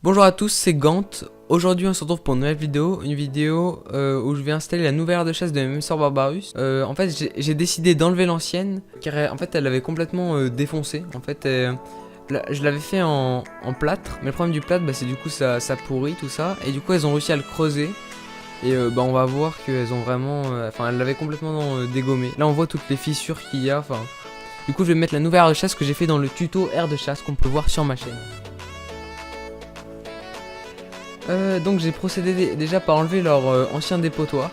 Bonjour à tous, c'est Gant. Aujourd'hui on se retrouve pour une nouvelle vidéo, où je vais installer la nouvelle aire de chasse de MSR Barbarus. En fait j'ai décidé d'enlever l'ancienne, car en fait elle avait complètement défoncé. En fait je l'avais fait en plâtre, mais le problème du plâtre c'est du coup ça pourrit tout ça, et du coup elles ont réussi à le creuser. Et on va voir qu'elles ont vraiment, elles l'avaient complètement dégommé. Là on voit toutes les fissures qu'il y a, du coup je vais mettre la nouvelle aire de chasse que j'ai fait dans le tuto aire de chasse qu'on peut voir sur ma chaîne. Donc j'ai procédé déjà par enlever leur ancien dépotoir.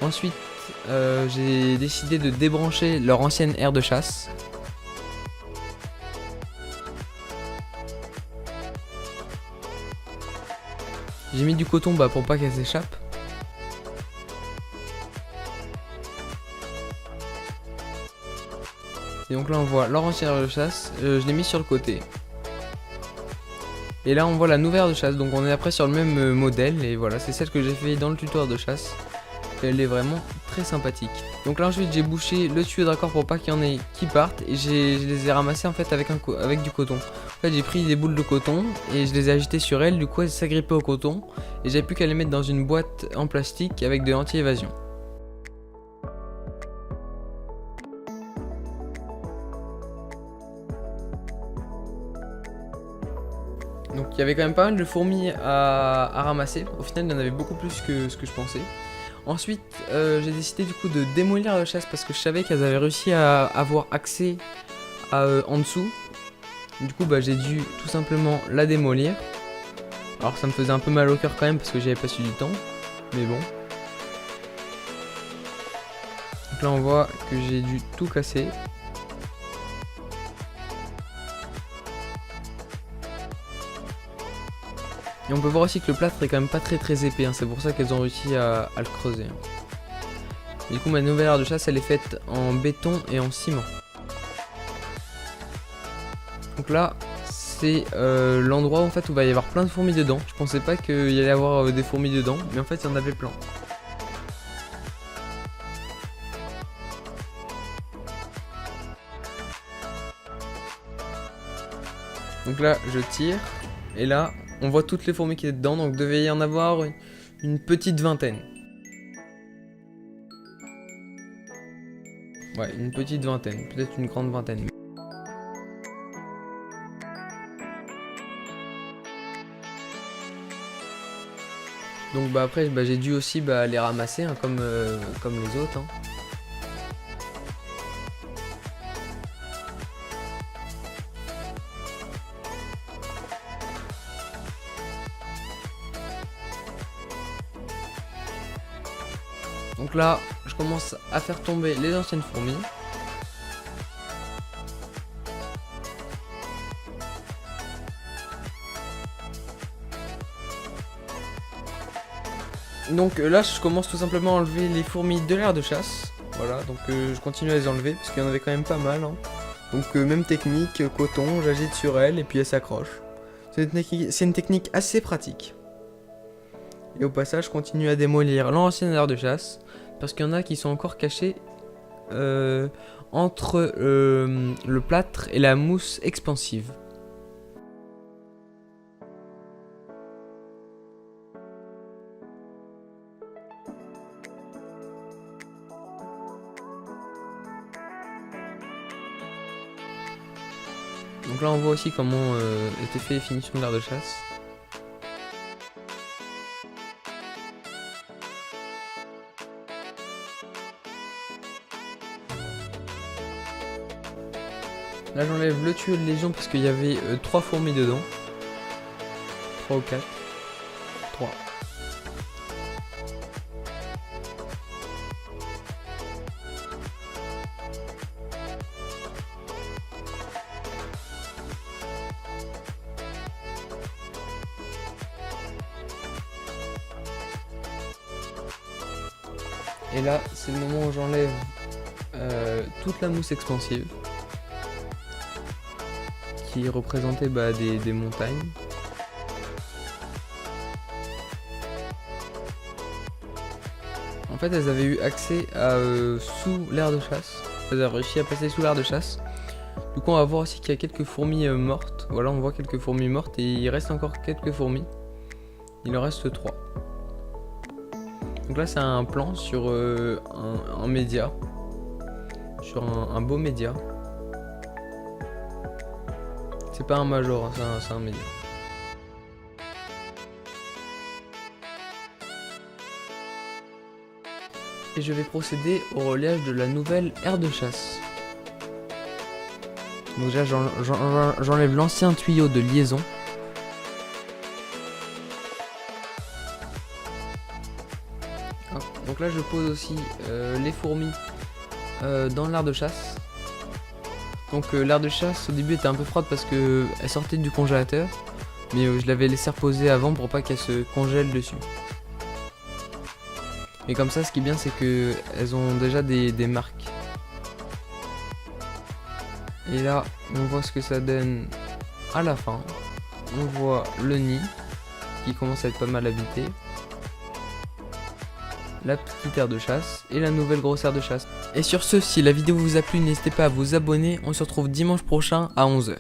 Ensuite j'ai décidé de débrancher leur ancienne aire de chasse. J'ai mis du coton pour pas qu'elle s'échappe. Et donc là on voit leur ancienne aire de chasse, je l'ai mis sur le côté. Et là on voit la nouvelle aire de chasse, donc on est après sur le même modèle. Et voilà, c'est celle que j'ai fait dans le tuto de chasse. Elle est vraiment très sympathique. Donc là ensuite j'ai bouché le tuyau de raccord pour pas qu'il y en ait qui partent. Et je les ai ramassés en fait avec du coton. En fait j'ai pris des boules de coton et je les ai agitées sur elles. Du coup elles s'agrippaient au coton. Et j'avais plus qu'à les mettre dans une boîte en plastique avec de l'anti-évasion. Donc il y avait quand même pas mal de fourmis à ramasser. Au final il y en avait beaucoup plus que ce que je pensais. Ensuite j'ai décidé du coup de démolir la chasse parce que je savais qu'elles avaient réussi à avoir accès en dessous. Du coup j'ai dû tout simplement la démolir. Alors ça me faisait un peu mal au cœur quand même parce que j'avais pas su du temps. Mais bon. Donc là on voit que j'ai dû tout casser. Et on peut voir aussi que le plâtre est quand même pas très épais, hein. C'est pour ça qu'elles ont réussi à le creuser. Du coup ma nouvelle aire de chasse elle est faite en béton et en ciment. Donc là c'est l'endroit en fait où il va y avoir plein de fourmis dedans. Je pensais pas qu'il y allait y avoir des fourmis dedans, mais en fait il y en avait plein. Donc là je tire et là on voit toutes les fourmis qui étaient dedans, donc il devait y en avoir une petite vingtaine. Ouais, une petite vingtaine, peut-être une grande vingtaine. Donc après j'ai dû aussi les ramasser hein, comme les autres. Hein. Donc là, je commence à faire tomber les anciennes fourmis. Donc là, je commence tout simplement à enlever les fourmis de l'aire de chasse. Voilà, donc je continue à les enlever parce qu'il y en avait quand même pas mal. Hein. Donc même technique, coton, j'agite sur elle et puis elle s'accroche. C'est une technique assez pratique. Et au passage, je continue à démolir l'ancienne aire de chasse. Parce qu'il y en a qui sont encore cachés entre le plâtre et la mousse expansive. Donc là on voit aussi comment était fait les finitions de l'aire de chasse. Là j'enlève le tuyau de légion parce qu'il y avait 3 fourmis dedans. 3 ou 4. 3. Et là c'est le moment où j'enlève toute la mousse expansive. Qui représentait des montagnes. En fait elles avaient eu accès à sous l'aire de chasse. Elles avaient réussi à passer sous l'aire de chasse. Du coup on va voir aussi qu'il y a quelques fourmis mortes. Voilà, on voit quelques fourmis mortes et il reste encore quelques fourmis. Il en reste 3. Donc là c'est un plan sur un média. Sur un beau média. C'est pas un major, hein, c'est un média. Et je vais procéder au reliage de la nouvelle aire de chasse. Donc déjà j'enlève l'ancien tuyau de liaison. Donc là je pose aussi les fourmis dans l'aire de chasse. Donc l'aire de chasse au début était un peu froide parce que elle sortait du congélateur. Mais je l'avais laissé reposer avant pour pas qu'elle se congèle dessus. Et comme ça ce qui est bien c'est que elles ont déjà des marques. Et là on voit ce que ça donne à la fin. On voit le nid qui commence à être pas mal habité. La petite aire de chasse et la nouvelle grosse aire de chasse. Et sur ce, si la vidéo vous a plu, n'hésitez pas à vous abonner. On se retrouve dimanche prochain à 11 h.